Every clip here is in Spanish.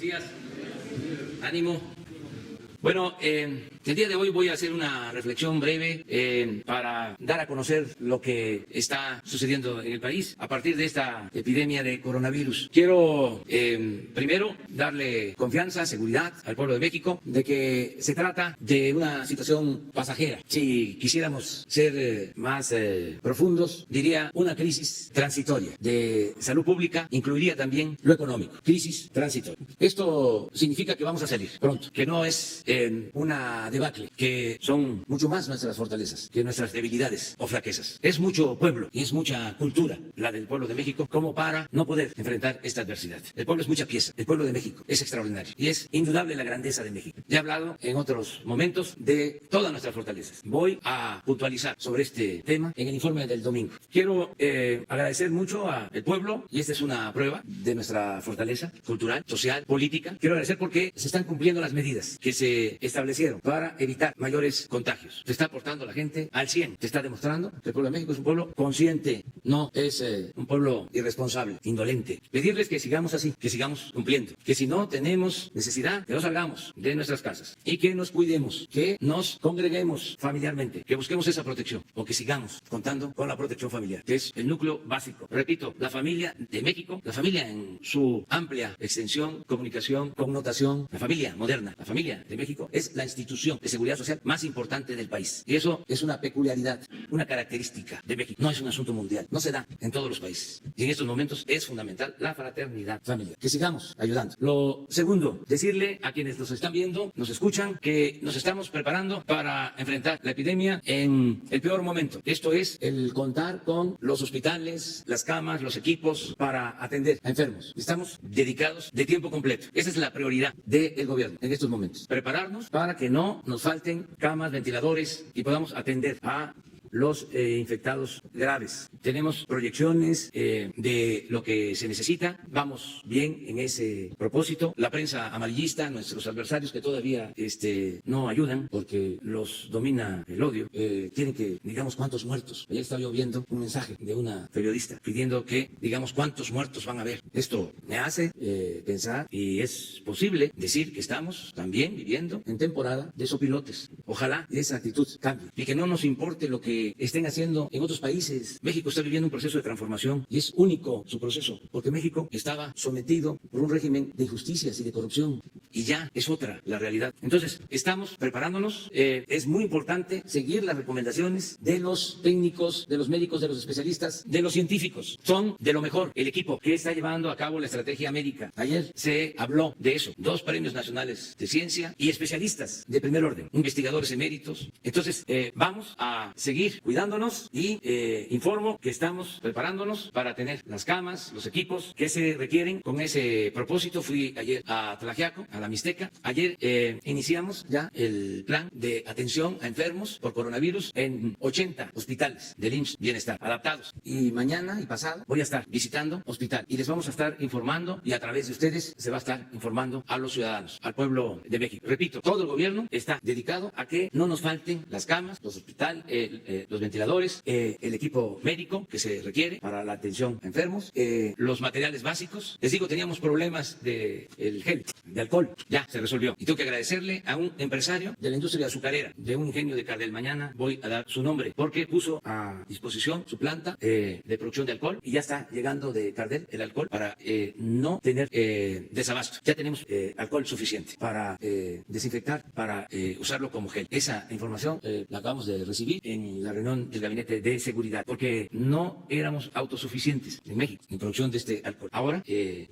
días. Ánimo. Bueno, el día de hoy voy a hacer una reflexión breve para dar a conocer lo que está sucediendo en el país a partir de esta epidemia de coronavirus. Quiero primero darle confianza, seguridad al pueblo de México de que se trata de una situación pasajera. Si quisiéramos ser más profundos, diría una crisis transitoria de salud pública, incluiría también lo económico. Crisis transitoria. Esto significa que vamos a salir pronto, que no es una debacle, que son mucho más nuestras fortalezas que nuestras debilidades o flaquezas. Es mucho pueblo y es mucha cultura la del pueblo de México como para no poder enfrentar esta adversidad. El pueblo es mucha pieza, el pueblo de México es extraordinario y es indudable la grandeza de México. Ya he hablado en otros momentos de todas nuestras fortalezas. Voy a puntualizar sobre este tema en el informe del domingo. Quiero agradecer mucho al pueblo, y esta es una prueba de nuestra fortaleza cultural, social, política. Quiero agradecer porque se están cumpliendo las medidas que se establecieron para evitar mayores contagios. Se está aportando la gente al 100. Se está demostrando que el pueblo de México es un pueblo consciente, no es un pueblo irresponsable, indolente. Pedirles que sigamos así, que sigamos cumpliendo, que si no tenemos necesidad, que no salgamos de nuestras casas y que nos cuidemos, que nos congreguemos familiarmente, que busquemos esa protección o que sigamos contando con la protección familiar, que es el núcleo básico. Repito, la familia de México, la familia en su amplia extensión, comunicación, connotación, la familia moderna, la familia de México es la institución de seguridad social más importante del país. Y eso es una peculiaridad, una característica de México. No es un asunto mundial, no se da en todos los países. Y en estos momentos es fundamental la fraternidad familiar. Que sigamos ayudando. Lo segundo, decirle a quienes nos están viendo, nos escuchan, que nos estamos preparando para enfrentar la epidemia en el peor momento. Esto es el contar con los hospitales, las camas, los equipos para atender a enfermos. Estamos dedicados de tiempo completo. Esa es la prioridad del gobierno en estos momentos. Prepararnos para que no nos falten camas, ventiladores y podamos atender a los infectados graves. Tenemos proyecciones de lo que se necesita. Vamos bien en ese propósito. La prensa amarillista, nuestros adversarios que todavía no ayudan porque los domina el odio, tienen que, digamos, cuántos muertos. Ayer estaba yo viendo un mensaje de una periodista pidiendo que, digamos, cuántos muertos van a haber. Esto me hace pensar, y es posible decir que estamos también viviendo en temporada de sopilotes. Ojalá esa actitud cambie y que no nos importe lo que estén haciendo en otros países. México está viviendo un proceso de transformación y es único su proceso, porque México estaba sometido por un régimen de injusticias y de corrupción y ya es otra la realidad. Entonces, estamos preparándonos. Es muy importante seguir las recomendaciones de los técnicos, de los médicos, de los especialistas, de los científicos. Son de lo mejor el equipo que está llevando a cabo la estrategia médica. Ayer se habló de eso. 2 premios nacionales de ciencia y especialistas de primer orden, investigadores eméritos. Entonces, vamos a seguir cuidándonos y informo que estamos preparándonos para tener las camas, los equipos que se requieren. Con ese propósito fui ayer a Tlaxiaco, a la Mixteca. Ayer iniciamos ya el plan de atención a enfermos por coronavirus en 80 hospitales del IMSS Bienestar adaptados. Y mañana y pasado voy a estar visitando hospital y les vamos a estar informando, y a través de ustedes se va a estar informando a los ciudadanos, al pueblo de México. Repito, todo el gobierno está dedicado a que no nos falten las camas, los hospitales, los ventiladores, el equipo médico que se requiere para la atención a enfermos, los materiales básicos. Les digo, teníamos problemas de el gel, de alcohol, ya se resolvió. Y tengo que agradecerle a un empresario de la industria azucarera, de un ingenio de Cardel. Mañana voy a dar su nombre, porque puso a disposición su planta de producción de alcohol y ya está llegando de Cardel el alcohol para no tener desabasto. Ya tenemos alcohol suficiente para desinfectar, para usarlo como gel. Esa información la acabamos de recibir en la reunión del Gabinete de Seguridad, porque no éramos autosuficientes en México en producción de este alcohol. Ahora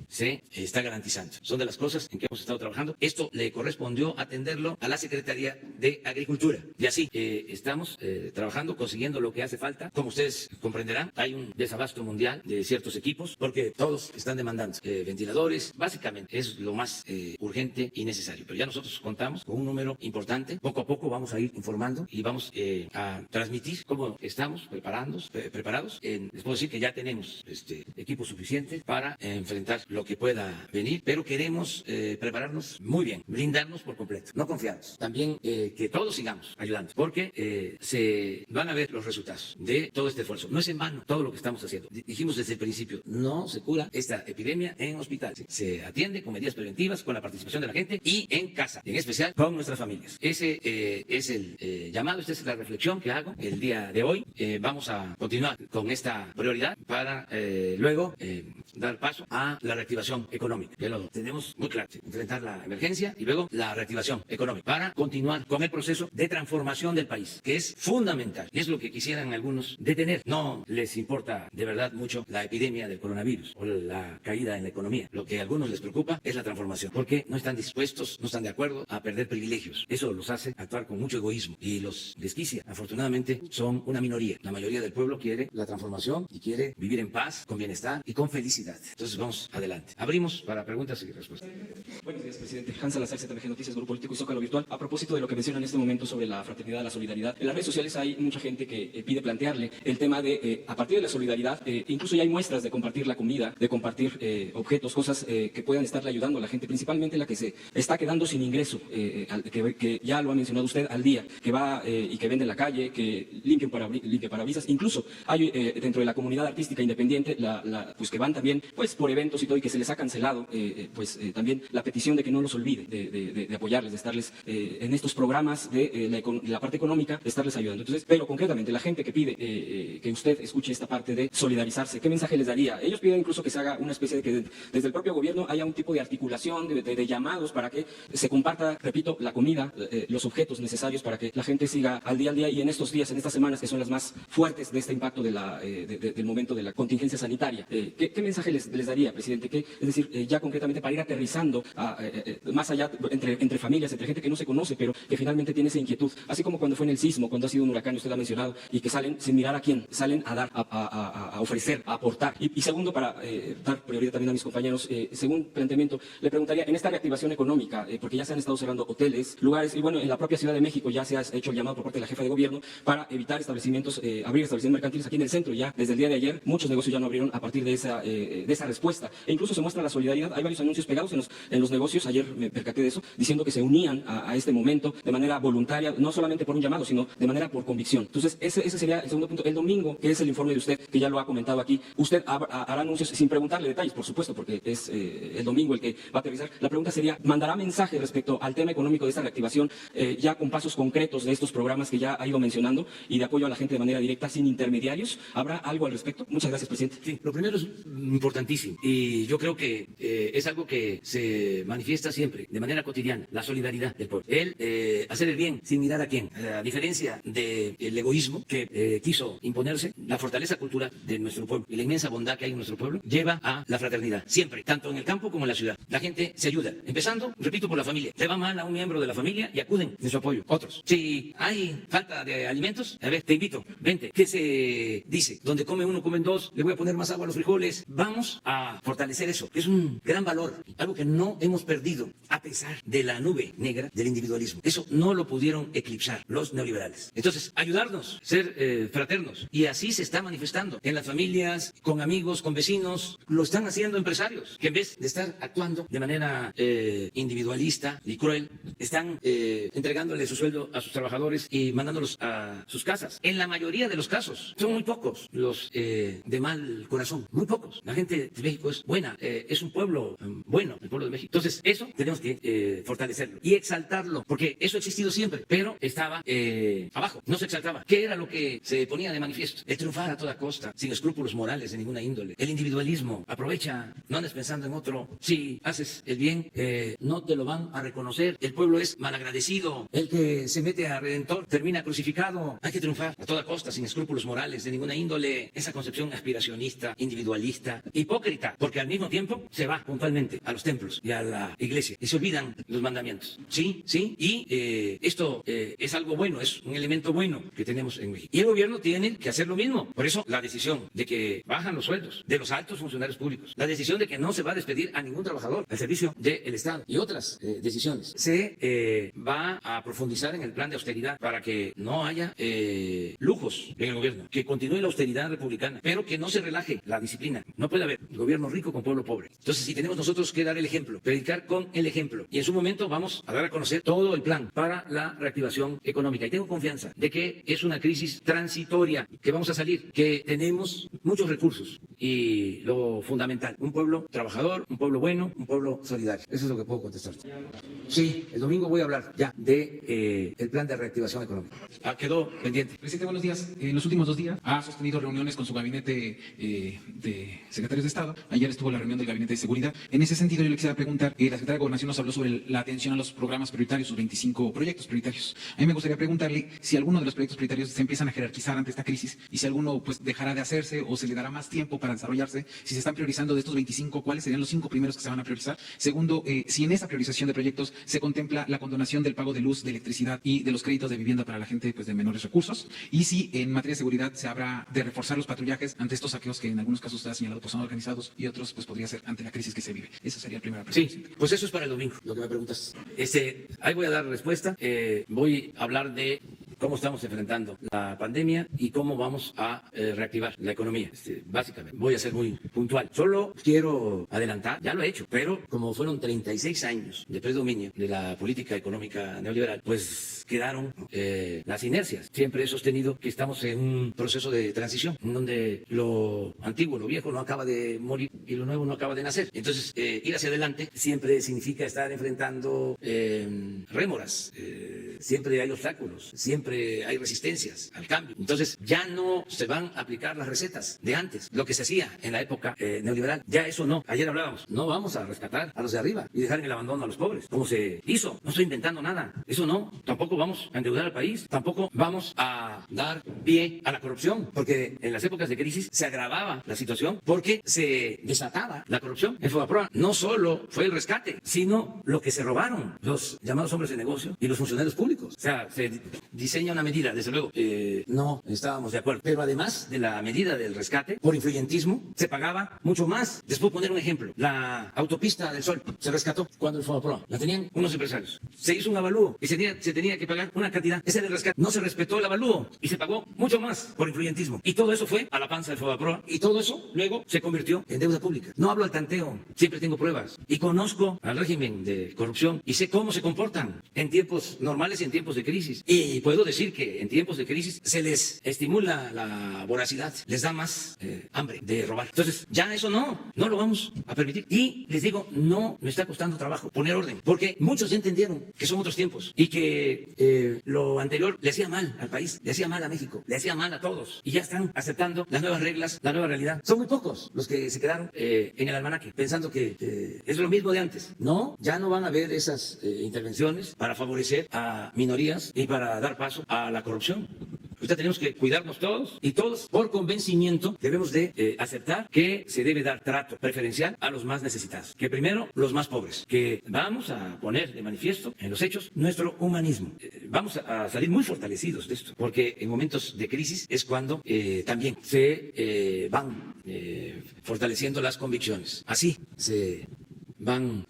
se está garantizando. Son de las cosas en que hemos estado trabajando. Esto le correspondió atenderlo a la Secretaría de Agricultura. Y así estamos trabajando, consiguiendo lo que hace falta. Como ustedes comprenderán, hay un desabasto mundial de ciertos equipos, porque todos están demandando ventiladores. Básicamente es lo más urgente y necesario. Pero ya nosotros contamos con un número importante. Poco a poco vamos a ir informando y vamos a transmitir cómo estamos preparados. Les puedo decir que ya tenemos equipo suficiente para enfrentar lo que pueda venir, pero queremos prepararnos blindarnos muy bien, blindarnos por completo, no confiados. También que todos sigamos ayudando, porque se van a ver los resultados de todo este esfuerzo. No es en vano todo lo que estamos haciendo. Dijimos desde el principio, no se cura esta epidemia en hospital. Se atiende con medidas preventivas, con la participación de la gente y en casa, en especial con nuestras familias. Ese es el llamado, esta es la reflexión que hago el día de hoy. Vamos a continuar con esta prioridad para luego dar paso a la reactivación económica. Ya lo tenemos muy claro, enfrentar la emergencia y luego la reactivación económica para continuar con el proceso de transformación del país, que es fundamental y es lo que quisieran algunos detener. No les importa de verdad mucho la epidemia del coronavirus o la caída en la economía. Lo que a algunos les preocupa es la transformación, porque no están dispuestos, no están de acuerdo a perder privilegios. Eso los hace actuar con mucho egoísmo y los desquicia. Afortunadamente son una minoría. La mayoría del pueblo quiere la transformación y quiere vivir en paz, con bienestar y con felicidad. Entonces vamos adelante. Abrimos para preguntas y respuestas. Buenos días, presidente. Hans Salazar, ZMG Noticias, Grupo Político y Zócalo Virtual. A propósito de lo que menciona en este momento sobre la fraternidad, la solidaridad, en las redes sociales hay mucha gente que pide plantearle el tema de, a partir de la solidaridad, incluso ya hay muestras de compartir la comida, de compartir objetos, cosas que puedan estarle ayudando a la gente, principalmente la que se está quedando sin ingreso, que ya lo ha mencionado usted, al día, que va y que vende en la calle, que limpia parabrisas. Incluso hay dentro de la comunidad artística independiente, pues que van también pues por eventos y todo, y que se les ha cancelado también la petición de que no los olvide, de apoyarles, de estarles en estos programas de la parte económica, de estarles ayudando. Entonces, pero concretamente, la gente que pide que usted escuche esta parte de solidarizarse, ¿qué mensaje les daría? Ellos piden incluso que se haga una especie de que desde el propio gobierno haya un tipo de articulación, de llamados para que se comparta, repito, la comida, los objetos necesarios para que la gente siga al día y en estos días, en estas semanas que son las más fuertes de este impacto del momento de la contingencia sanitaria. ¿Qué mensaje les daría, presidente? Es decir, ya concretamente para ir aterrizando más allá entre familias, entre gente que no se conoce, pero que finalmente tiene esa inquietud. Así como cuando fue en el sismo, cuando ha sido un huracán, usted ha mencionado, y que salen sin mirar a quién, salen a dar, a ofrecer, a aportar. Y segundo, para dar prioridad también a mis compañeros, según planteamiento, le preguntaría, en esta reactivación económica, porque ya se han estado cerrando hoteles, lugares, y bueno, en la propia Ciudad de México ya se ha hecho el llamado por parte de la jefa de gobierno para evitar establecimientos, abrir establecimientos mercantiles aquí en el centro. Ya desde el día de ayer, muchos negocios ya no abrieron a partir de esa respuesta. E incluso se muestra la solidaridad. Hay varios anuncios pegados en los negocios, ayer me percaté de eso, diciendo que se unían a este momento de manera voluntaria, no solamente por un llamado, sino de manera por convicción. Entonces, ese sería el segundo punto. El domingo, que es el informe de usted, que ya lo ha comentado aquí, usted hará anuncios sin preguntarle detalles, por supuesto, porque es el domingo el que va a aterrizar. La pregunta sería, ¿mandará mensaje respecto al tema económico de esta reactivación, ya con pasos concretos de estos programas que ya ha ido mencionando y de apoyo a la gente de manera directa, sin intermediarios? ¿Habrá algo al respecto? Muchas gracias, presidente. Sí, lo primero es importantísimo y yo creo que es algo que se manifiesta siempre, de manera cotidiana, la solidaridad del pueblo. Hacer el bien sin mirar a quién. A diferencia del egoísmo que quiso imponerse, la fortaleza cultural de nuestro pueblo y la inmensa bondad que hay en nuestro pueblo lleva a la fraternidad, siempre, tanto en el campo como en la ciudad. La gente se ayuda, empezando, repito, por la familia. Le va mal a un miembro de la familia y acuden de su apoyo. Otros. Si hay falta de alimentos, a ver, te invito, vente. ¿Qué se dice? Donde come uno, comen dos, le voy a poner más agua a los frijoles. Vamos a fortalecer eso. Es un gran valor, algo que no hemos perdido, a pesar de la nube negra del individualismo. Eso no lo pudieron eclipsar los neoliberales. Entonces, ayudarnos, ser fraternos. Y así se está manifestando en las familias, con amigos, con vecinos. Lo están haciendo empresarios, que en vez de estar actuando de manera individualista y cruel, están entregándole su sueldo a sus trabajadores y mandándolos a sus casas. En la mayoría de los casos, son muy pocos los de mal corazón, muy pocos. La gente de México es buena, es un pueblo bueno, el pueblo de México. Entonces, eso tenemos que fortalecerlo y exaltarlo, porque eso ha existido siempre, pero estaba abajo, no se exaltaba. ¿Qué era lo que se ponía de manifiesto? El triunfar a toda costa, sin escrúpulos morales de ninguna índole. El individualismo, aprovecha, no andes pensando en otro. Si haces el bien, no te lo van a reconocer. El pueblo es malagradecido. El que se mete a Redentor termina crucificado. Hay que triunfar a toda costa, sin escrúpulos morales de ninguna índole. Esa concepción aspiracionista, individualista, hipócrita, porque al mismo tiempo se va puntualmente a los templos y a la iglesia y se olvidan los mandamientos. Sí, sí, y esto es algo bueno, es un elemento bueno que tenemos en México. Y el gobierno tiene que hacer lo mismo. Por eso la decisión de que bajan los sueldos de los altos funcionarios públicos, la decisión de que no se va a despedir a ningún trabajador al servicio del Estado y otras decisiones. Se va a profundizar en el plan de austeridad para que no haya lujos en el gobierno, que continúe la austeridad republicana, pero que no se relaje la disciplina. No puede haber gobierno rico con pueblo pobre. Entonces, si tenemos nosotros que dar el ejemplo predicar con el ejemplo. Y en su momento vamos a dar a conocer todo el plan para la reactivación económica. Y tengo confianza de que es una crisis transitoria, que vamos a salir, que tenemos muchos recursos y lo fundamental, un pueblo trabajador, un pueblo bueno, un pueblo solidario. Eso es lo que puedo contestar. Sí, el domingo voy a hablar ya de el plan de reactivación económica. Quedó pendiente. Presidente, buenos días. En los últimos 2 días ha sostenido reuniones con su gabinete de secretarios de Estado. Ayer estuvo la reunión del gabinete de seguridad. En ese sentido, yo le quisiera preguntar, la secretaria de Gobernación nos habló sobre la atención a los programas prioritarios, sus 25 proyectos prioritarios. A mí me gustaría preguntarle si alguno de los proyectos prioritarios se empiezan a jerarquizar ante esta crisis y si alguno pues dejará de hacerse o se le dará más tiempo para desarrollarse. Si se están priorizando de estos 25, ¿cuáles serían los 5 primeros que se van a priorizar? Segundo, si en esa priorización de proyectos se contempla la condonación del pago de luz, de electricidad y de los créditos de vivienda para la gente pues, de menores recursos. Y si en materia de seguridad se habrá de reforzar los patrullajes ante estos saqueos que en algunos casos se ha señalado pues son organizados y otros pues podría ser ante la crisis que se vive. Esa sería la primera pregunta. Sí, pues eso es para el domingo, lo que me preguntas. Ahí voy a dar respuesta. Voy a hablar de cómo estamos enfrentando la pandemia y cómo vamos a reactivar la economía. Básicamente, voy a ser muy puntual. Solo quiero adelantar, ya lo he hecho, pero como fueron 36 años de predominio de la política económica neoliberal, pues quedaron las inercias. Siempre he sostenido que estamos en un proceso de transición, en donde lo antiguo, lo viejo no acaba de morir y lo nuevo no acaba de nacer. Entonces, ir hacia adelante siempre significa estar enfrentando rémoras, siempre hay obstáculos, siempre hay resistencias al cambio. Entonces, ya no se van a aplicar las recetas de antes, lo que se hacía en la época neoliberal. Ya eso no. Ayer hablábamos, no vamos a rescatar a los de arriba y dejar en el abandono a los pobres, como se hizo. No estoy inventando nada. Eso no. Tampoco vamos a endeudar al país. Tampoco vamos a dar pie a la corrupción, porque en las épocas de crisis se agravaba la situación porque se desataba la corrupción. En Fobaproa no solo fue el rescate, sino lo que se robaron los llamados hombres de negocio y los funcionarios públicos. O sea, se diseña una medida, desde luego, no estábamos de acuerdo. Pero además de la medida del rescate, por influyentismo, se pagaba mucho más. Les puedo poner un ejemplo. La autopista del Sol se rescató cuando el Fobaproa la tenían unos empresarios. Se hizo un avalúo y se tenía que pagar una cantidad. Ese era el rescate. No se respetó el avalúo y se pagó mucho más por influyentismo. Y todo eso fue a la panza del Fobaproa y todo eso luego se convirtió en deuda pública. No hablo al tanteo, siempre tengo pruebas y conozco al régimen de corrupción y sé cómo se comportan en tiempos normales y en tiempos de crisis. Y puedo decir que en tiempos de crisis se les estimula la voracidad, les da más hambre de robar. Entonces, ya eso no lo vamos a permitir. Y les digo, no me está costando trabajo poner orden, porque muchos ya entendieron que son otros tiempos y que lo anterior le hacía mal al país, le hacía mal a México, le hacía mal a todos. Y ya están aceptando las nuevas reglas, la nueva realidad. Son muy pocos los que se quedaron en el almanaque, pensando que es lo mismo de antes. No, ya no van a haber esas intervenciones para favorecer a minorías y para dar paso a la corrupción. Ahorita tenemos que cuidarnos todos y todos, por convencimiento, debemos de aceptar que se debe dar trato preferencial a los más necesitados. Que primero, los más pobres. Que vamos a poner de manifiesto en los hechos nuestro humanismo. Vamos a salir muy fortalecidos de esto, porque en momentos de crisis es cuando también se van fortaleciendo las convicciones. Así se van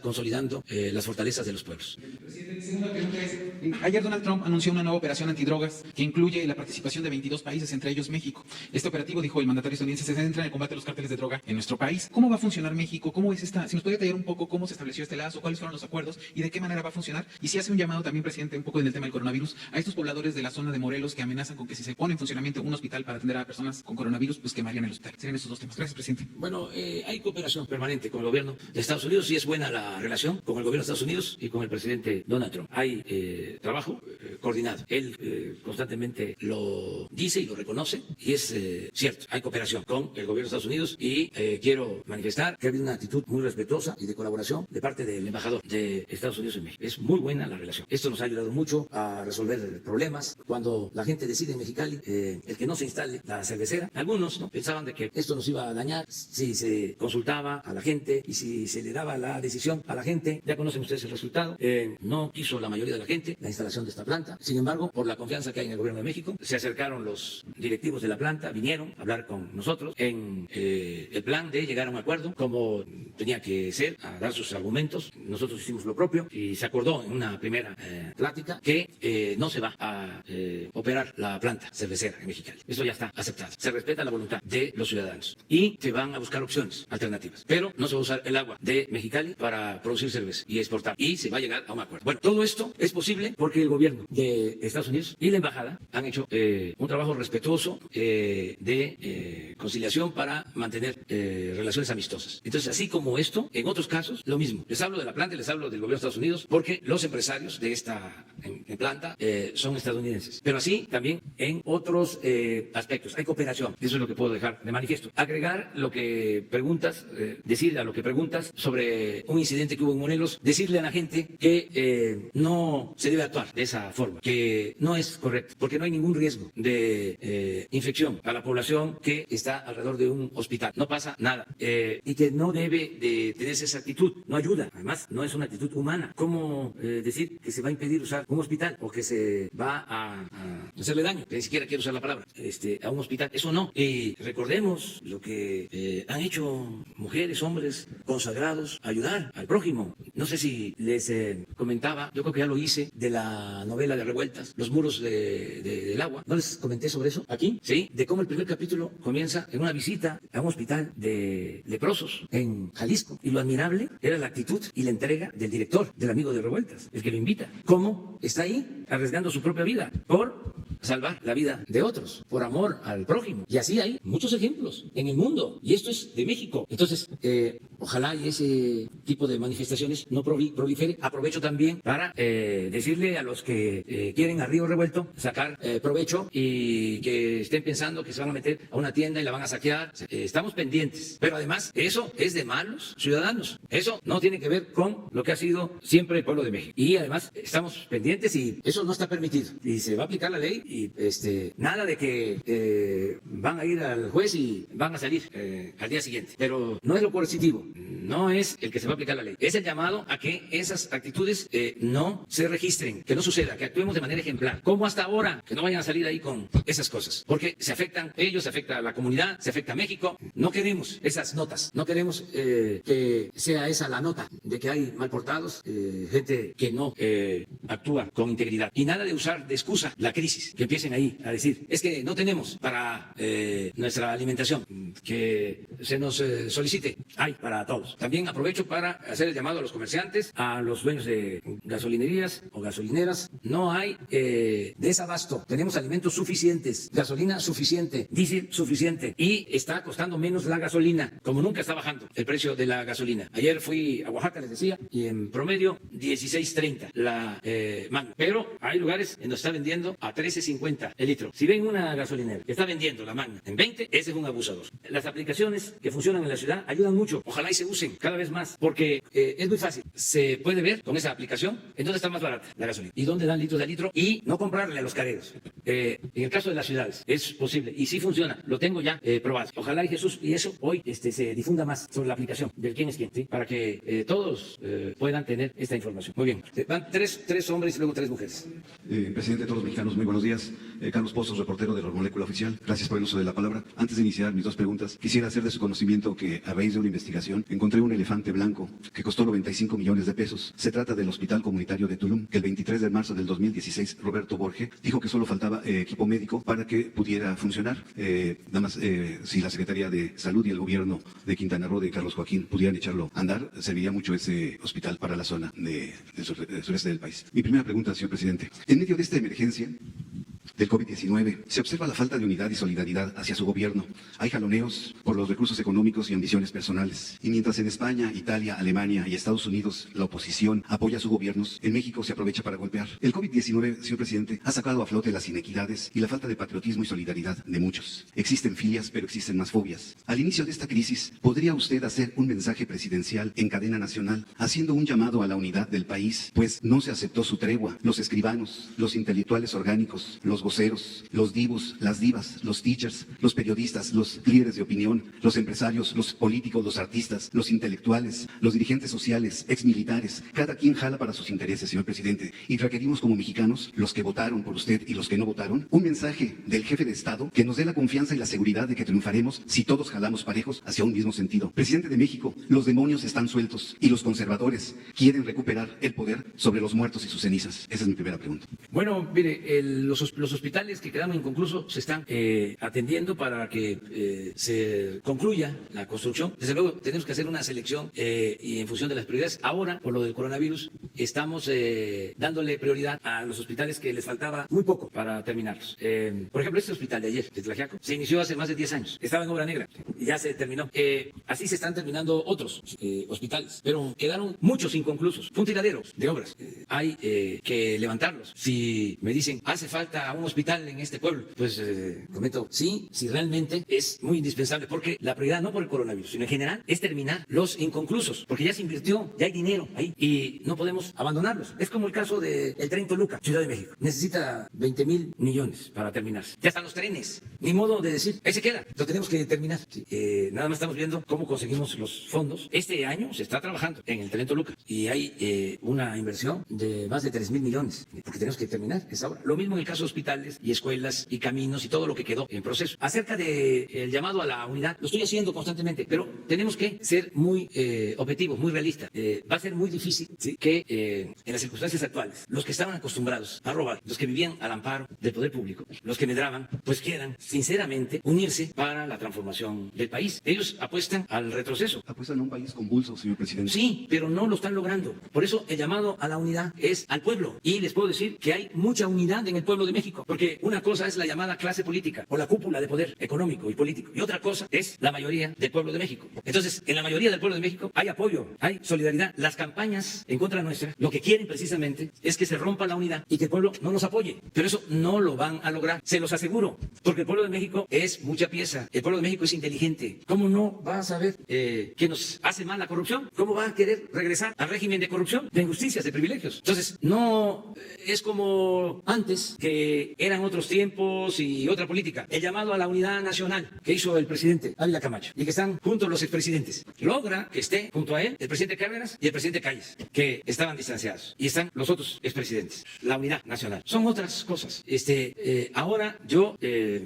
consolidando las fortalezas de los pueblos. Presidente, mi segunda pregunta es, ayer Donald Trump anunció una nueva operación antidrogas que incluye la participación de 22 países, entre ellos México. Este operativo, dijo el mandatario estadounidense, se centra en el combate a los cárteles de droga en nuestro país. ¿Cómo va a funcionar México? ¿Cómo es esta? Si nos podría detallar un poco cómo se estableció este lazo, cuáles fueron los acuerdos y de qué manera va a funcionar. Y si hace un llamado también, presidente, un poco en el tema del coronavirus, a estos pobladores de la zona de Morelos que amenazan con que si se pone en funcionamiento un hospital para atender a personas con coronavirus, pues quemarían el hospital. Serían esos dos temas. Gracias, presidente. Bueno, hay cooperación permanente con el gobierno de Estados Unidos y es buena la relación con el gobierno de Estados Unidos y con el presidente Donald Trump. Hay trabajo coordinado. Él constantemente lo dice y lo reconoce y es cierto. Hay cooperación con el gobierno de Estados Unidos y quiero manifestar que ha habido una actitud muy respetuosa y de colaboración de parte del embajador de Estados Unidos en México. Es muy buena la relación. Esto nos ha ayudado mucho a resolver problemas. Cuando la gente decide en Mexicali el que no se instale la cervecera, algunos no pensaban de que esto nos iba a dañar si se consultaba a la gente y si se le daba la decisión a la gente. Ya conocen ustedes el resultado. No quiso la mayoría de la gente urgente la instalación de esta planta. Sin embargo, por la confianza que hay en el gobierno de México, se acercaron los directivos de la planta, vinieron a hablar con nosotros en el plan de llegar a un acuerdo, como tenía que ser, a dar sus argumentos. Nosotros hicimos lo propio y se acordó en una primera plática que no se va a operar la planta cervecera en Mexicali. Eso ya está aceptado. Se respeta la voluntad de los ciudadanos y se van a buscar opciones alternativas. Pero no se va a usar el agua de Mexicali para producir cerveza y exportar. Y se va a llegar a un acuerdo. Bueno, todo esto es posible porque el gobierno de Estados Unidos y la embajada han hecho un trabajo respetuoso de conciliación para mantener relaciones amistosas. Entonces, así como esto, en otros casos, lo mismo. Les hablo de la planta y les hablo del gobierno de Estados Unidos porque los empresarios de esta planta son estadounidenses. Pero así también en otros aspectos. Hay cooperación. Eso es lo que puedo dejar de manifiesto. Agregar lo que preguntas, decir a lo que preguntas sobre un incidente que hubo en Morelos, decirle a la gente que no se debe actuar de esa forma, que no es correcto, porque no hay ningún riesgo de infección a la población que está alrededor de un hospital. No pasa nada. Y que no debe de tenerse esa actitud. No ayuda. Además, no es una actitud humana. ¿Cómo decir que se va a impedir usar un hospital o que se va a hacerle daño? Que ni siquiera quiero usar la palabra. A un hospital. Eso no. Y recordemos lo que han hecho mujeres, hombres consagrados a ayudar al prójimo. No sé si les comentaba, yo creo que ya lo hice, de la novela de Revueltas, Los muros del agua. ¿No les comenté sobre eso aquí? Sí. De cómo el primer capítulo comienza en una visita a un hospital de leprosos en Jalisco. Y lo admirable era la actitud y la entrega del director, del amigo de Revueltas, el que lo invita. Cómo está ahí arriesgando su propia vida por salvar la vida de otros, por amor al prójimo. Y así hay muchos ejemplos en el mundo. Y esto es de México. Entonces, ojalá y ese tipo de manifestaciones no prolifere. Aprovecho también para decirle a los que quieren a río revuelto sacar provecho y que estén pensando que se van a meter a una tienda y la van a saquear. Estamos pendientes. Pero además, eso es de malos ciudadanos. Eso no tiene que ver con lo que ha sido siempre el pueblo de México. Y además, estamos pendientes y eso no está permitido. Y se va a aplicar la ley y nada de que van a ir al juez y van a salir al día siguiente. Pero no es lo coercitivo, no es el que se va a aplicar la ley. Es el llamado a que esas actitudes no se registren, que no suceda, que actuemos de manera ejemplar. Como hasta ahora, que no vayan a salir ahí con esas cosas. Porque se afectan ellos, se afecta a la comunidad, se afecta a México. No queremos esas notas, no queremos que sea esa la nota de que hay mal portados, gente que no actúa con integridad. Y nada de usar de excusa la crisis, que empiecen ahí a decir, es que no tenemos para nuestra alimentación, que se nos solicite, hay para todos. También aprovecho para hacer el llamado a los comerciantes, a los dueños de gasolinerías o gasolineras. No hay desabasto, tenemos alimentos suficientes, gasolina suficiente, diésel suficiente y está costando menos la gasolina, como nunca está bajando el precio de la gasolina. Ayer fui a Oaxaca, les decía, y en promedio 16.30 la Magna, pero hay lugares en donde está vendiendo a 13.50 el litro. Si ven una gasolinera que está vendiendo la Magna en 20, ese es un abusador. Las aplicaciones que funcionan en la ciudad ayudan mucho. Ojalá y se usen cada vez más, porque es muy fácil. Se puede ver con esa aplicación en dónde está más barata la gasolina y dónde dan litros de litro y no comprarle a los careros. En el caso de las ciudades es posible y sí funciona. Lo tengo ya probado. Ojalá y Jesús y eso hoy se difunda más sobre la aplicación del quién es quién, ¿sí? Para que todos puedan tener esta información. Muy bien. Van tres hombres y luego 3 mujeres. Presidente de todos los mexicanos, muy buenos días. Carlos Pozos, reportero de la Molécula Oficial. Gracias por el uso de la palabra. Antes de iniciar mis 2 preguntas, quisiera hacer de su conocimiento que a raíz de una investigación encontré un elefante blanco que costó 95 millones de pesos. Se trata del Hospital Comunitario de Tulum, que el 23 de marzo del 2016 Roberto Borge dijo que solo faltaba equipo médico para que pudiera funcionar. Nada más, si la Secretaría de Salud y el gobierno de Quintana Roo de Carlos Joaquín pudieran echarlo a andar, serviría mucho ese hospital para la zona del sureste del país. Mi primera pregunta, señor presidente. En medio de esta emergencia del COVID-19, se observa la falta de unidad y solidaridad hacia su gobierno. Hay jaloneos por los recursos económicos y ambiciones personales. Y mientras en España, Italia, Alemania y Estados Unidos la oposición apoya a sus gobiernos, en México se aprovecha para golpear. El COVID-19, señor presidente, ha sacado a flote las inequidades y la falta de patriotismo y solidaridad de muchos. Existen filias, pero existen más fobias. Al inicio de esta crisis, ¿podría usted hacer un mensaje presidencial en cadena nacional, haciendo un llamado a la unidad del país? Pues no se aceptó su tregua. Los escribanos, los intelectuales orgánicos, los voceros, los divos, las divas, los teachers, los periodistas, los líderes de opinión, los empresarios, los políticos, los artistas, los intelectuales, los dirigentes sociales, exmilitares. Cada quien jala para sus intereses, señor presidente. Y requerimos como mexicanos, los que votaron por usted y los que no votaron, un mensaje del jefe de Estado que nos dé la confianza y la seguridad de que triunfaremos si todos jalamos parejos hacia un mismo sentido. Presidente de México, los demonios están sueltos y los conservadores quieren recuperar el poder sobre los muertos y sus cenizas. Esa es mi primera pregunta. Bueno, mire, los hospitales que quedaron inconclusos se están atendiendo para que se concluya la construcción. Desde luego, tenemos que hacer una selección y en función de las prioridades. Ahora, por lo del coronavirus, estamos dándole prioridad a los hospitales que les faltaba muy poco para terminarlos. Por ejemplo, este hospital de ayer, de Tlaxiaco, se inició hace más de 10 años. Estaba en obra negra y ya se terminó. Así se están terminando otros hospitales, pero quedaron muchos inconclusos. Fue un tiradero de obras. Hay que levantarlos. Si me dicen, hace falta un hospital en este pueblo, pues comento, sí, realmente es muy indispensable, porque la prioridad no por el coronavirus, sino en general, es terminar los inconclusos, porque ya se invirtió, ya hay dinero ahí y no podemos abandonarlos. Es como el caso del tren Toluca, Ciudad de México. Necesita 20,000 millones para terminarse. Ya están los trenes. Ni modo de decir, ahí se queda, lo tenemos que terminar. Sí, nada más estamos viendo cómo conseguimos los fondos. Este año se está trabajando en el tren Toluca y hay una inversión de más de 3,000 millones, porque tenemos que terminar esa obra. Lo mismo en el caso de hospitales y escuelas y caminos y todo lo que quedó en proceso. Acerca del llamado a la unidad, lo estoy haciendo constantemente, pero tenemos que ser muy objetivos, muy realistas. Va a ser muy difícil, ¿sí?, que en las circunstancias actuales, los que estaban acostumbrados a robar, los que vivían al amparo del poder público, los que medraban, pues quieran sinceramente unirse para la transformación del país. Ellos apuestan al retroceso. Apuestan a un país convulso, señor presidente. Sí, pero no lo están logrando. Por eso el llamado a la unidad es al pueblo. Y les puedo decir que hay mucha unidad en el pueblo de México, porque una cosa es la llamada clase política o la cúpula de poder económico y político, y otra cosa es la mayoría del pueblo de México. Entonces, en la mayoría del pueblo de México hay apoyo, hay solidaridad. Las campañas en contra nuestra lo que quieren precisamente es que se rompa la unidad y que el pueblo no nos apoye. Pero eso no lo van a lograr, se los aseguro, porque el pueblo de México es mucha pieza, el pueblo de México es inteligente. ¿Cómo no va a saber que nos hace mal la corrupción? ¿Cómo va a querer regresar al régimen de corrupción, de injusticias, de privilegios? Entonces, no es como antes, que eran otros tiempos y otra política. El llamado a la unidad nacional que hizo el presidente Ávila Camacho y que están juntos los expresidentes, logra que esté junto a él el presidente Cárdenas y el presidente Calles, que estaban distanciados, y están los otros expresidentes. La unidad nacional. Son otras cosas. Ahora yo,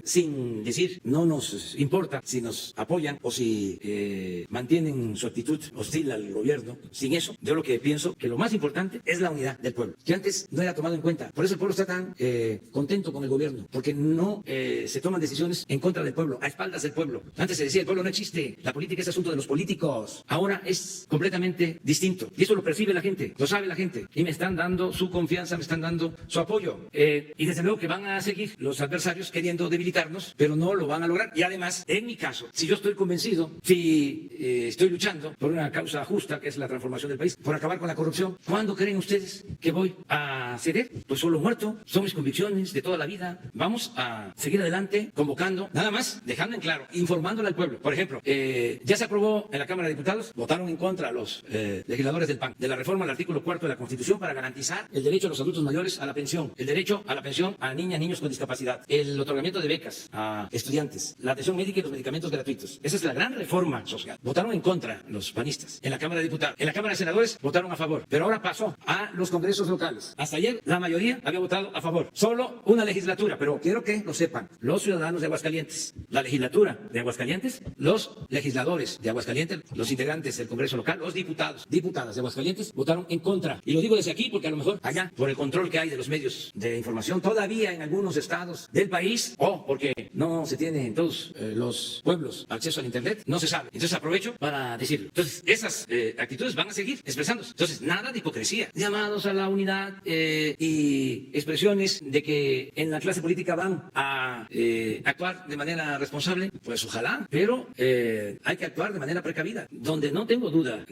sin decir, no nos importa si nos apoyan o si mantienen su actitud hostil al gobierno, sin eso, yo lo que pienso que lo más importante es la unidad del pueblo, que antes no era tomado en cuenta. Por eso el pueblo está tan contento con el gobierno, porque no se toman decisiones en contra del pueblo, a espaldas del pueblo. Antes se decía, el pueblo no existe, la política es asunto de los políticos. Ahora es completamente distinto, y eso lo percibe la gente, lo sabe la gente, y me están dando su confianza, me están dando su apoyo, y desde luego que van a seguir los adversarios queriendo debilitarnos, pero no lo van a lograr. Y además, en mi caso, si yo estoy convencido, si estoy luchando por una causa justa, que es la transformación del país, por acabar con la corrupción, ¿cuándo creen ustedes que voy a ceder? Pues solo muerto, son mis convicciones de toda la vida. Vamos a seguir adelante, convocando, nada más, dejando en claro, informándole al pueblo. Por ejemplo, ya se aprobó en la Cámara de Diputados, votaron en contra los legisladores del PAN, de la reforma al artículo 4 de la Constitución para garantizar el derecho a los adultos mayores a la pensión, el derecho a la pensión a niñas, niños con discapacidad, el otorgamiento de becas a estudiantes, la atención médica y los medicamentos gratuitos. Esa es la gran reforma social. Votaron en contra los panistas en la Cámara de Diputados. En la Cámara de Senadores votaron a favor, pero ahora pasó a los congresos locales. Hasta ayer la mayoría había votado a favor. Solo una legislatura, pero quiero que lo sepan los ciudadanos de Aguascalientes, la legislatura de Aguascalientes, los legisladores de Aguascalientes, los integrantes del Congreso local, los diputados, diputadas de Aguascalientes votaron en contra. Y lo digo desde aquí porque a lo mejor allá, por el control que hay de los medios de información, todavía en algunos estados del país, o porque no se tiene en todos los pueblos acceso al internet, no se sabe. Entonces aprovecho para decirlo. Entonces esas actitudes van a seguir expresándose. Entonces nada de hipocresía, llamados a la unidad y expresiones de que en la clase política van a actuar de manera responsable, pues ojalá, pero hay que actuar de manera precavida. Donde no tengo duda,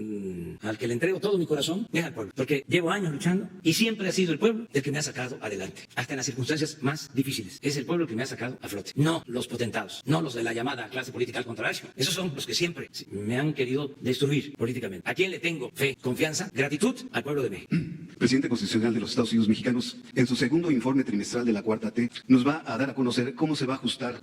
al que le entrego todo mi corazón es al pueblo, porque llevo años luchando y siempre ha sido el pueblo el que me ha sacado adelante, hasta en las circunstancias más difíciles. Es el pueblo el que me ha sacado a flote, no los potentados, no los de la llamada clase política, al contrario. Esos son los que siempre me han querido destruir políticamente. ¿A quién le tengo fe, confianza, gratitud? Al pueblo de México. presidente constitucional de los Estados Unidos mexicanos, en su segundo informe trimestral de la Cuarta T, nos va a dar a conocer cómo se va a ajustar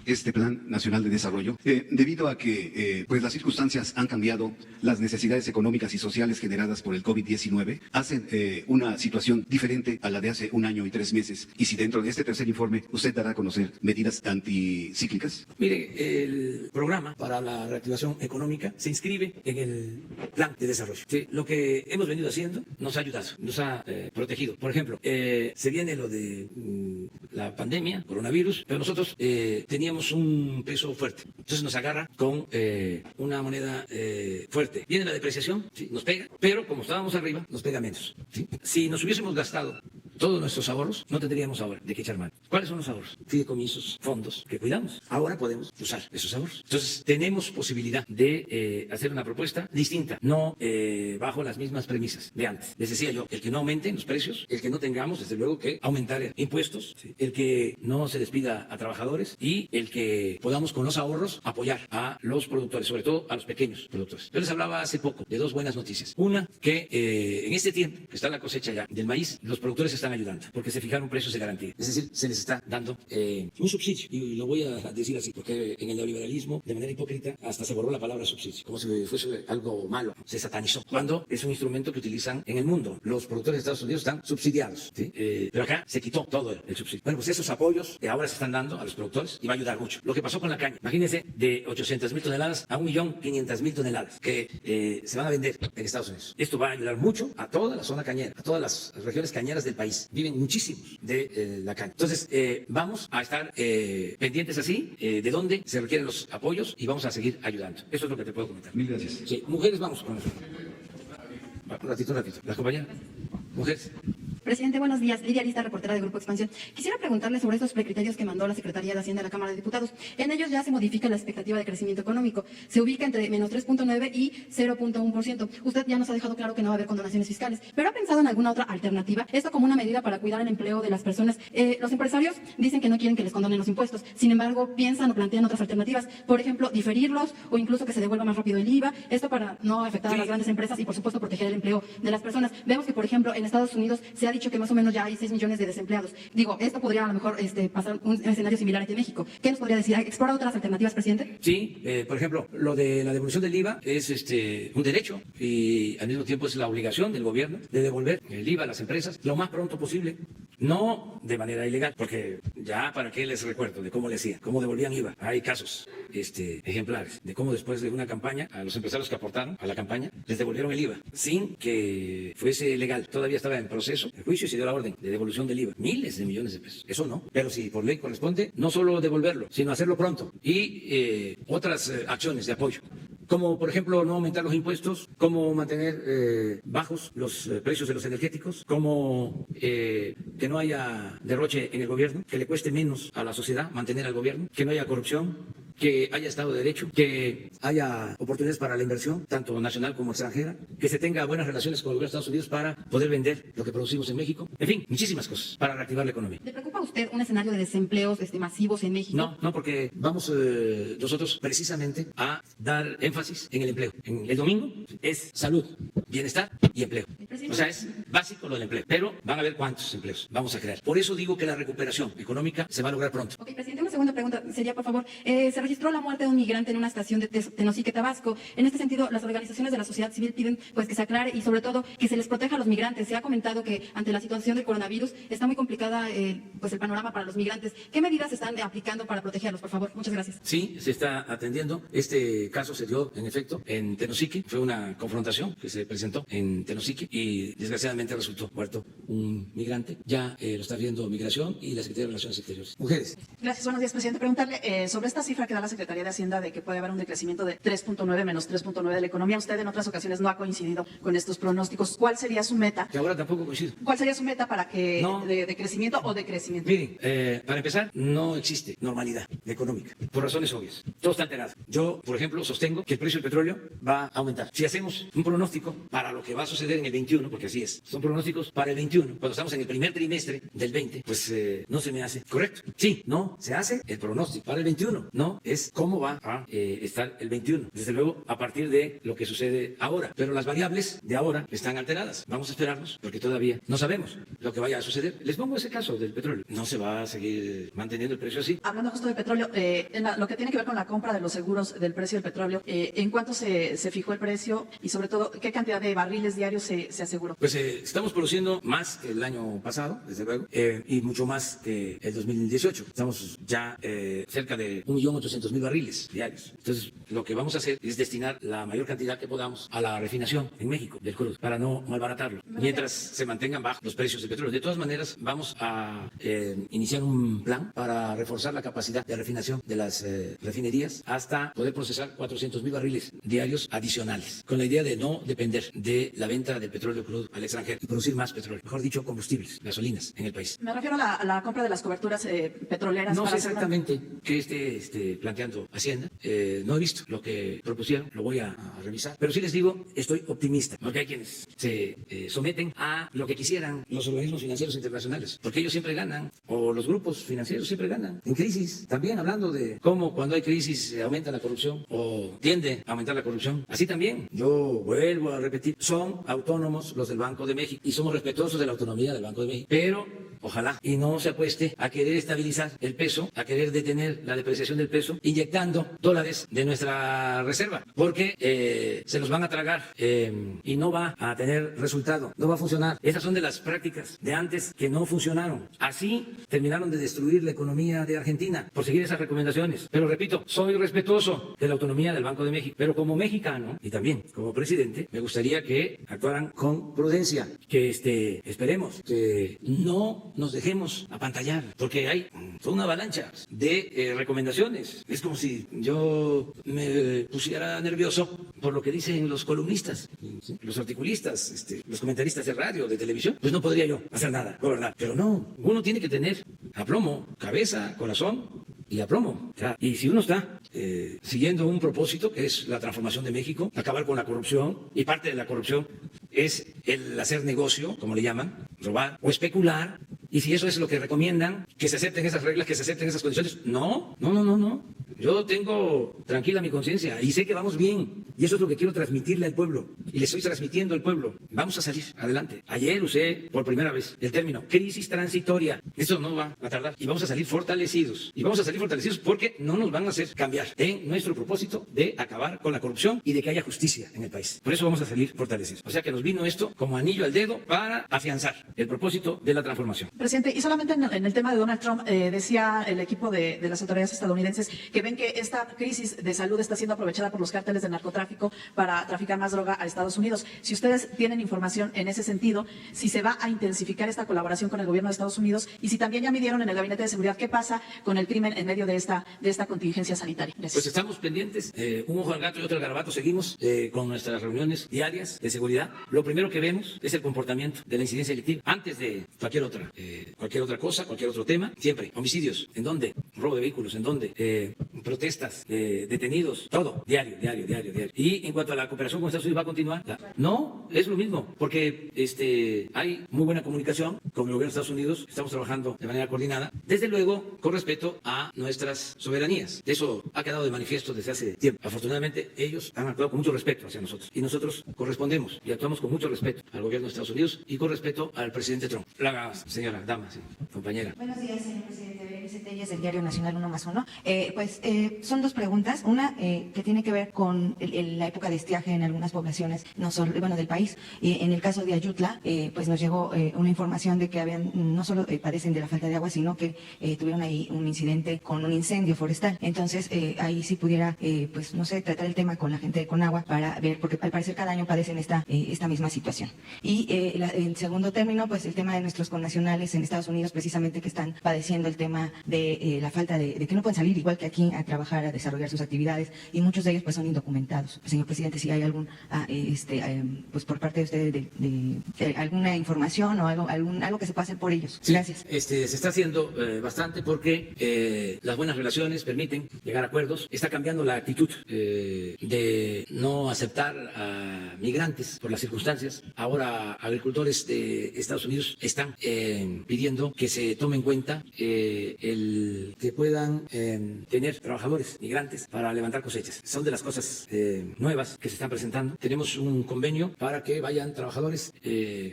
este Plan Nacional de Desarrollo, debido a que pues las circunstancias han cambiado, las necesidades económicas y sociales generadas por el COVID-19 hacen una situación diferente a la de hace un año y 3 meses. Y si dentro de este tercer informe usted dará a conocer medidas anticíclicas. Mire, el programa para la reactivación económica se inscribe en el plan de desarrollo. Sí, lo que hemos venido haciendo nos ha ayudado, nos ha protegido. Por ejemplo, se viene lo de la pandemia, coronavirus, pero nosotros teníamos un peso fuerte. Entonces nos agarra con una moneda fuerte. Viene la depreciación, ¿sí? Nos pega, pero como estábamos arriba, nos pega menos. ¿Sí? Si nos hubiésemos gastado todos nuestros ahorros, no tendríamos ahora de qué echar mano. ¿Cuáles son los ahorros? Fideicomisos, fondos que cuidamos. Ahora podemos usar esos ahorros. Entonces, tenemos posibilidad de hacer una propuesta distinta, no bajo las mismas premisas de antes. Les decía yo, el que no aumenten los precios, el que no tengamos, desde luego, que aumentar impuestos, ¿sí? El que no se despida a trabajadores y el que podamos con los ahorros apoyar a los productores, sobre todo a los pequeños productores. Yo les hablaba hace poco de 2 buenas noticias. Una, que en este tiempo que está la cosecha ya del maíz, los productores están ayudando, porque se fijaron precios de garantía. Es decir, se les está dando un subsidio. Y lo voy a decir así, porque en el neoliberalismo, de manera hipócrita, hasta se borró la palabra subsidio, como si fuese algo malo, se satanizó, cuando es un instrumento que utilizan en el mundo. Los productores de Estados Unidos están subsidiados, ¿sí? Pero acá se quitó todo el subsidio. Bueno, pues esos apoyos que ahora se están dando a los productores y va a ayudar mucho. Lo que pasó con la caña, imagínense, de 800,000 toneladas a 1,500,000 toneladas que se van a vender en Estados Unidos. Esto va a ayudar mucho a toda la zona cañera, a todas las regiones cañeras del país. Viven muchísimos de la caña. Entonces, vamos a estar pendientes así de dónde se requieren los apoyos y vamos a seguir ayudando. Eso es lo que te puedo comentar. Mil gracias. Sí, mujeres, vamos con eso. Un ratito. La compañera. Mujeres. Presidente, buenos días. Lidia Arista, reportera de Grupo Expansión. Quisiera preguntarle sobre estos precriterios que mandó la Secretaría de Hacienda de la Cámara de Diputados. En ellos ya se modifica la expectativa de crecimiento económico. Se ubica entre menos 3.9 y 0.1%. Usted ya nos ha dejado claro que no va a haber condonaciones fiscales, pero ¿ha pensado en alguna otra alternativa? Esto como una medida para cuidar el empleo de las personas. Los empresarios dicen que no quieren que les condonen los impuestos. Sin embargo, piensan o plantean otras alternativas. Por ejemplo, diferirlos o incluso que se devuelva más rápido el IVA. Esto para no afectar a las grandes empresas y, por supuesto, proteger el empleo de las personas. Vemos que, por ejemplo, en Estados Unidos se ha dicho que más o menos ya hay 6 millones de desempleados. Digo, esto podría a lo mejor pasar un escenario similar aquí en México. ¿Qué nos podría decir? ¿Explora otras alternativas, presidente? Sí, por ejemplo, lo de la devolución del IVA es un derecho y al mismo tiempo es la obligación del gobierno de devolver el IVA a las empresas lo más pronto posible. No de manera ilegal, porque ya para qué les recuerdo de cómo le hacían, cómo devolvían IVA. Hay casos ejemplares de cómo después de una campaña, a los empresarios que aportaron a la campaña, les devolvieron el IVA sin que fuese legal. Todavía estaba en proceso el juicio y se dio la orden de devolución del IVA. Miles de millones de pesos. Eso no. Pero si por ley corresponde, no solo devolverlo, sino hacerlo pronto. Y otras acciones de apoyo, como por ejemplo no aumentar los impuestos, como mantener bajos los precios de los energéticos, como que no haya derroche en el gobierno, que le cueste menos a la sociedad mantener al gobierno, que no haya corrupción, que haya Estado de Derecho, que haya oportunidades para la inversión, tanto nacional como extranjera, que se tenga buenas relaciones con el gobierno de Estados Unidos para poder vender lo que producimos en México. En fin, muchísimas cosas para reactivar la economía. ¿Le preocupa a usted un escenario de desempleos masivos en México? No, porque vamos nosotros precisamente a dar énfasis en el empleo. El domingo es salud, bienestar y empleo. O sea, es básico lo del empleo, pero van a ver cuántos empleos vamos a crear. Por eso digo que la recuperación económica se va a lograr pronto. Ok, presidente, una segunda pregunta sería, por favor, se registró la muerte de un migrante en una estación de Tenosique, Tabasco. En este sentido, las organizaciones de la sociedad civil piden pues que se aclare y sobre todo que se les proteja a los migrantes. Se ha comentado que ante la situación del coronavirus está muy complicada pues el panorama para los migrantes. ¿Qué medidas se están aplicando para protegerlos, por favor? Muchas gracias. Sí, se está atendiendo. Este caso se dio, en efecto, en Tenosique. Fue una confrontación que se presentó en Tenosique y desgraciadamente resultó muerto un migrante. Ya lo está viendo Migración y la Secretaría de Relaciones Exteriores. Mujeres. Gracias, buenos días, presidente. Preguntarle sobre esta cifra que da la Secretaría de Hacienda de que puede haber un decrecimiento de 3.9 menos 3.9 de la economía. Usted en otras ocasiones no ha coincidido con estos pronósticos. ¿Cuál sería su meta? Que ahora tampoco coincido. ¿Cuál sería su meta para que No. de crecimiento o decrecimiento? Miren, para empezar, no existe normalidad económica, por razones obvias. Todo está alterado. Yo, por ejemplo, sostengo que el precio del petróleo va a aumentar. Si hacemos un pronóstico para lo que va a suceder en el 21, porque así es, son pronósticos para el 21, cuando estamos en el primer trimestre del 20, pues no se me hace correcto. Sí, no, se hace hace el pronóstico para el 21, no es cómo va a estar el 21. Desde luego, a partir de lo que sucede ahora. Pero las variables de ahora están alteradas. Vamos a esperarnos porque todavía no sabemos lo que vaya a suceder. Les pongo ese caso del petróleo. No se va a seguir manteniendo el precio así. Hablando justo de petróleo, lo que tiene que ver con la compra de los seguros del precio del petróleo, ¿en cuánto se fijó el precio y sobre todo qué cantidad de barriles diarios se aseguró? Pues estamos produciendo más que el año pasado, desde luego, y mucho más que el 2018. Estamos ya cerca de 1.800.000 barriles diarios. Entonces, lo que vamos a hacer es destinar la mayor cantidad que podamos a la refinación en México del crudo para no malbaratarlo, mientras se mantengan bajos los precios del petróleo. De todas maneras, vamos a iniciar un plan para reforzar la capacidad de refinación de las refinerías hasta poder procesar 400.000 barriles diarios adicionales, con la idea de no depender de la venta del petróleo crudo al extranjero y producir más petróleo, mejor dicho, combustibles, gasolinas en el país. Me refiero a la compra de las coberturas petroleras. No sé para exactamente qué esté planteando Hacienda. No he visto lo que propusieron, lo voy a revisar. Pero sí les digo, estoy optimista, porque hay quienes se someten a lo que quisieran los organismos financieros internacionales, porque ellos siempre ganan, o los grupos financieros siempre ganan. En crisis, también hablando de cómo cuando hay crisis aumenta la corrupción o tiende a aumentar la corrupción. Así también, yo vuelvo a repetir, son autónomos los del Banco de México y somos respetuosos de la autonomía del Banco de México, pero ojalá y no se apueste a querer estabilizar el peso, a querer detener la depreciación del peso, inyectando dólares de nuestra reserva, porque se los van a tragar y no va a tener resultado, no va a funcionar. Esas son de las prácticas de antes que no funcionaron. Así terminaron de destruir la economía de Argentina por seguir esas recomendaciones. Pero repito, soy respetuoso de la autonomía del Banco de México, pero como mexicano y también como presidente, me gustaría que actuaran con prudencia, que esperemos que no nos dejemos apantallar, porque hay toda una avalancha de recomendaciones. Es como si yo me pusiera nervioso por lo que dicen los columnistas, ¿sí? Los articulistas, los comentaristas de radio, de televisión. Pues no podría yo hacer nada, gobernar. Pero no, uno tiene que tener aplomo, cabeza, corazón y aplomo. Y si uno está siguiendo un propósito que es la transformación de México, acabar con la corrupción, y parte de la corrupción es el hacer negocio, como le llaman, robar o especular, y si eso es lo que recomiendan, que se acepten esas reglas, que se acepten esas condiciones, no. Yo tengo tranquila mi conciencia y sé que vamos bien. Y eso es lo que quiero transmitirle al pueblo. Y le estoy transmitiendo al pueblo. Vamos a salir adelante. Ayer usé por primera vez el término crisis transitoria. Eso no va a tardar. Y vamos a salir fortalecidos. Y vamos a salir fortalecidos porque no nos van a hacer cambiar en nuestro propósito de acabar con la corrupción y de que haya justicia en el país. Por eso vamos a salir fortalecidos. O sea que nos vino esto como anillo al dedo para afianzar el propósito de la transformación. Presidente, y solamente en el tema de Donald Trump, decía el equipo de las autoridades estadounidenses que ven que esta crisis de salud está siendo aprovechada por los cárteles del narcotráfico para traficar más droga a Estados Unidos. Si ustedes tienen información en ese sentido, si se va a intensificar esta colaboración con el gobierno de Estados Unidos y si también ya midieron en el Gabinete de Seguridad qué pasa con el crimen en medio de esta contingencia sanitaria. Gracias. Pues estamos pendientes, un ojo al gato y otro al garabato. Seguimos con nuestras reuniones diarias de seguridad. Lo primero que vemos es el comportamiento de la incidencia delictiva antes de cualquier otra cosa, cualquier otro tema. Siempre homicidios, ¿en dónde? Robo de vehículos, ¿en dónde? Protestas, detenidos, todo, diario. Y en cuanto a la cooperación con Estados Unidos, ¿va a continuar? No, es lo mismo, porque hay muy buena comunicación con el gobierno de Estados Unidos, estamos trabajando de manera coordinada, desde luego con respeto a nuestras soberanías. Eso ha quedado de manifiesto desde hace tiempo. Afortunadamente, ellos han actuado con mucho respeto hacia nosotros y nosotros correspondemos y actuamos con mucho respeto al gobierno de Estados Unidos y con respeto al presidente Trump. La señora dama, sí, compañera. Buenos días, señor presidente. Berenice Telles, del Diario Nacional 1+1. Son dos preguntas. Una que tiene que ver con la época de estiaje en algunas poblaciones del país. En el caso de Ayutla, pues nos llegó una información de que no solo padecen de la falta de agua, sino que tuvieron ahí un incidente con un incendio forestal. Entonces, ahí sí pudiera, tratar el tema con la gente de Conagua para ver, porque al parecer cada año padecen esta misma situación. Y en segundo término, pues el tema de nuestros connacionales en Estados Unidos, precisamente que están padeciendo el tema de la falta de que no pueden salir igual que aquí a trabajar, a desarrollar sus actividades, y muchos de ellos pues son indocumentados. Señor presidente, si hay algún pues por parte de usted de alguna información o algo que se pueda hacer por ellos. Sí, gracias. Se está haciendo bastante porque las buenas relaciones permiten llegar a acuerdos. Está cambiando la actitud de no aceptar a migrantes por las circunstancias. Ahora agricultores de Estados Unidos están pidiendo que se tome en cuenta el que puedan tener trabajadores migrantes para levantar cosechas. Son de las cosas nuevas que se están presentando. Tenemos un convenio para que vayan trabajadores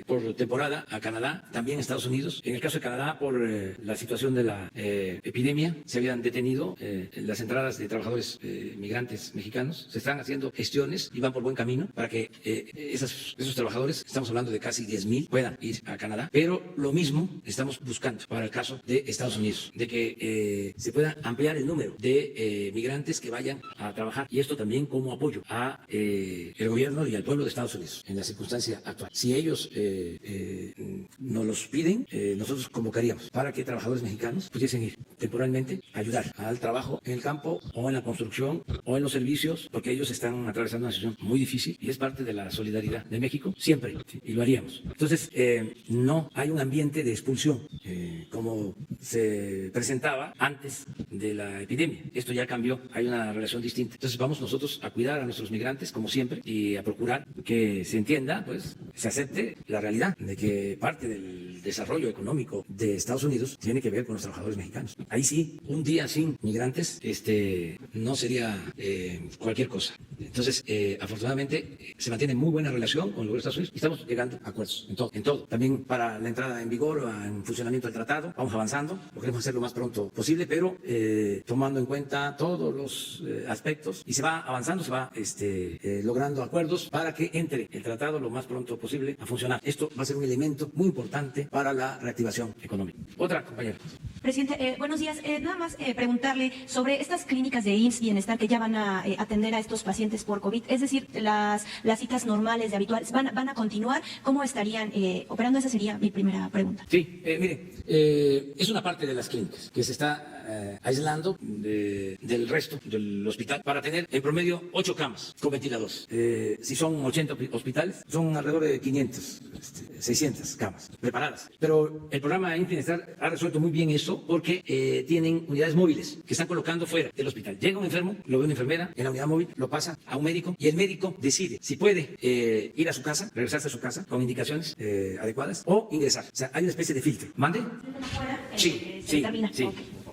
por temporada a Canadá, también a Estados Unidos. En el caso de Canadá, por la situación de la epidemia, se habían detenido las entradas de trabajadores migrantes mexicanos. Se están haciendo gestiones y van por buen camino para que esos trabajadores, estamos hablando de casi 10,000, puedan ir a Canadá. Pero lo mismo estamos buscando para el caso de Estados Unidos, de que se pueda ampliar el número de migrantes que vayan a trabajar, y esto también como apoyo a el gobierno y al pueblo de Estados Unidos en la circunstancia actual. Si ellos nos los piden, nosotros convocaríamos para que trabajadores mexicanos pudiesen ir temporalmente a ayudar al trabajo en el campo o en la construcción o en los servicios, porque ellos están atravesando una situación muy difícil y es parte de la solidaridad de México siempre, y lo haríamos. Entonces, no hay un ambiente de expulsión como se presentaba antes de la epidemia. Esto ya cambió, hay una relación distinta. Entonces vamos nosotros a cuidar a nuestros migrantes como siempre y a procurar que se entienda, pues se acepte la realidad de que parte del desarrollo económico de Estados Unidos tiene que ver con los trabajadores mexicanos. Ahí sí, un día sin migrantes no sería cualquier cosa. Entonces, afortunadamente, se mantiene muy buena relación con el gobierno de Estados Unidos y estamos llegando a acuerdos en todo. También para la entrada en vigor, en funcionamiento del tratado, vamos avanzando, lo queremos hacer lo más pronto posible, pero tomando en cuenta todos los aspectos, y se va avanzando, se va logrando acuerdos para que entre el tratado lo más pronto posible a funcionar. Esto va a ser un elemento muy importante para la reactivación económica. Otra compañera. Presidente, buenos días. Nada más preguntarle sobre estas clínicas de IMSS Bienestar que ya van a atender a estos pacientes por COVID. Es decir, las citas normales, de habituales, ¿van a continuar? ¿Cómo estarían operando? Esa sería mi primera pregunta. Sí, mire, es una parte de las clínicas que se está aislando del resto del hospital para tener en promedio 8 camas con ventiladores. Si son 80 hospitales, son alrededor de 500, 600 camas preparadas. Pero el programa IMSS Bienestar ha resuelto muy bien eso porque tienen unidades móviles que están colocando fuera del hospital. Llega un enfermo, lo ve una enfermera en la unidad móvil, lo pasa a un médico y el médico decide si puede ir a su casa, regresarse a su casa con indicaciones adecuadas o ingresar. O sea, hay una especie de filtro. ¿Mande? Sí.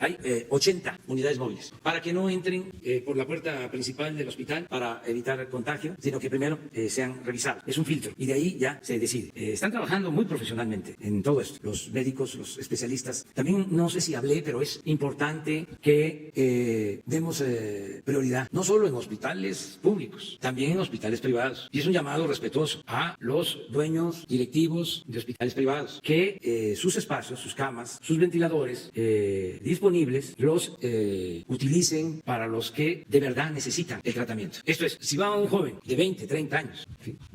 Hay 80 unidades móviles para que no entren por la puerta principal del hospital para evitar el contagio, sino que primero sean revisados. Es un filtro y de ahí ya se decide. Están trabajando muy profesionalmente en todo esto, los médicos, los especialistas. También no sé si hablé, pero es importante que demos prioridad, no solo en hospitales públicos, también en hospitales privados. Y es un llamado respetuoso a los dueños directivos de hospitales privados, que sus espacios, sus camas, sus ventiladores disponibles los utilicen para los que de verdad necesitan el tratamiento. Esto es, si va un joven de 20, 30 años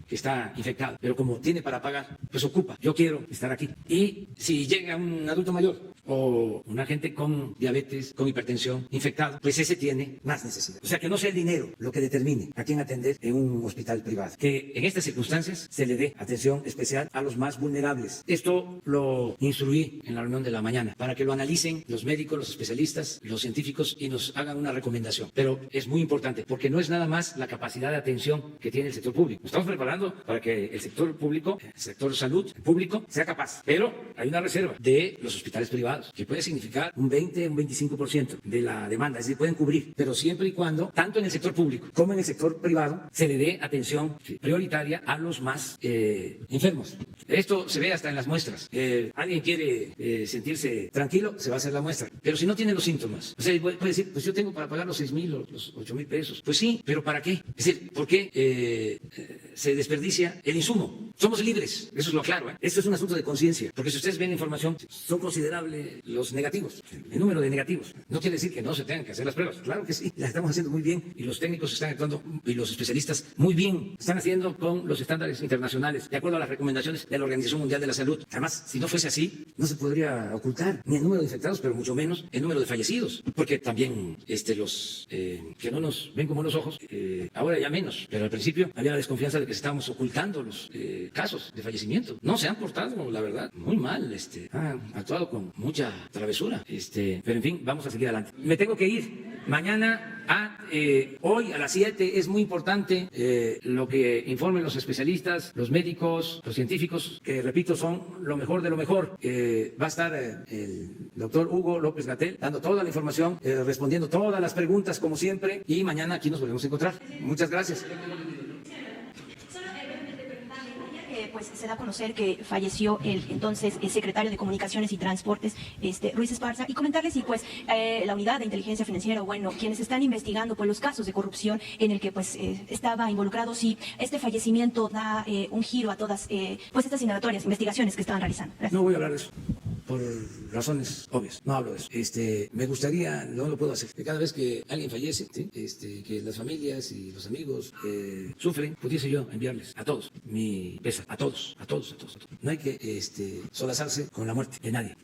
que está infectado, pero como tiene para pagar, pues ocupa, yo quiero estar aquí. Y si llega un adulto mayor o una gente con diabetes, con hipertensión, infectado, pues ese tiene más necesidad. O sea, que no sea el dinero lo que determine a quién atender en un hospital privado. Que en estas circunstancias se le dé atención especial a los más vulnerables. Esto lo instruí en la reunión de la mañana para que lo analicen los médicos, los especialistas, los científicos y nos hagan una recomendación. Pero es muy importante porque no es nada más la capacidad de atención que tiene el sector público. Nos estamos preparando para que el sector público, el sector salud público, sea capaz. Pero hay una reserva de los hospitales privados que puede significar un 20, un 25% de la demanda. Es decir, pueden cubrir, pero siempre y cuando, tanto en el sector público como en el sector privado, se le dé atención prioritaria a los más enfermos. Esto se ve hasta en las muestras. Alguien quiere sentirse tranquilo, se va a hacer la muestra. Pero si no tiene los síntomas, o sea, puede decir, pues yo tengo para pagar los 6,000 o los 8,000 pesos. Pues sí, pero ¿para qué? Es decir, ¿por qué se desperdicia el insumo? Somos libres, eso es lo claro. Esto es un asunto de conciencia, porque si ustedes ven la información, son considerables los negativos, el número de negativos. No quiere decir que no se tengan que hacer las pruebas. Claro que sí, las estamos haciendo muy bien y los técnicos están actuando y los especialistas muy bien. Están haciendo con los estándares internacionales, de acuerdo a las recomendaciones de la Organización Mundial de la Salud. Además, si no fuese así, no se podría ocultar ni el número de infectados, pero mucho menos el número de fallecidos, porque también los que no nos ven como los ojos, ahora ya menos, pero al principio había la desconfianza de que estábamos ocultando los casos de fallecimiento. No, se han portado, la verdad, muy mal, han actuado con mucha travesura, pero en fin, vamos a seguir adelante. Me tengo que ir. mañana, hoy a las 7 es muy importante lo que informen los especialistas, los médicos, los científicos, que repito, son lo mejor de lo mejor. Va a estar el doctor Hugo López-Gatell dando toda la información, respondiendo todas las preguntas como siempre, y mañana aquí nos volvemos a encontrar. Muchas gracias. Pues se da a conocer que falleció el entonces secretario de Comunicaciones y Transportes, Ruiz Esparza, y comentarles si pues la unidad de inteligencia financiera, bueno, quienes están investigando pues los casos de corrupción en el que pues estaba involucrado, si este fallecimiento da un giro a todas pues estas indagatorias, investigaciones que estaban realizando. Gracias. No voy a hablar de eso, por razones obvias, no hablo de eso. Me gustaría, no lo puedo hacer, que cada vez que alguien fallece, ¿sí? Que las familias y los amigos sufren, pudiese yo enviarles a todos mi pesa, a todos. No hay que solazarse con la muerte de nadie.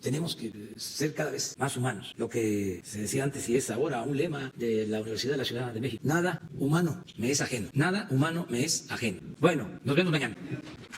Tenemos que ser cada vez más humanos. Lo que se decía antes y es ahora un lema de la Universidad de la Ciudad de México. Nada humano me es ajeno. Nada humano me es ajeno. Bueno, nos vemos mañana.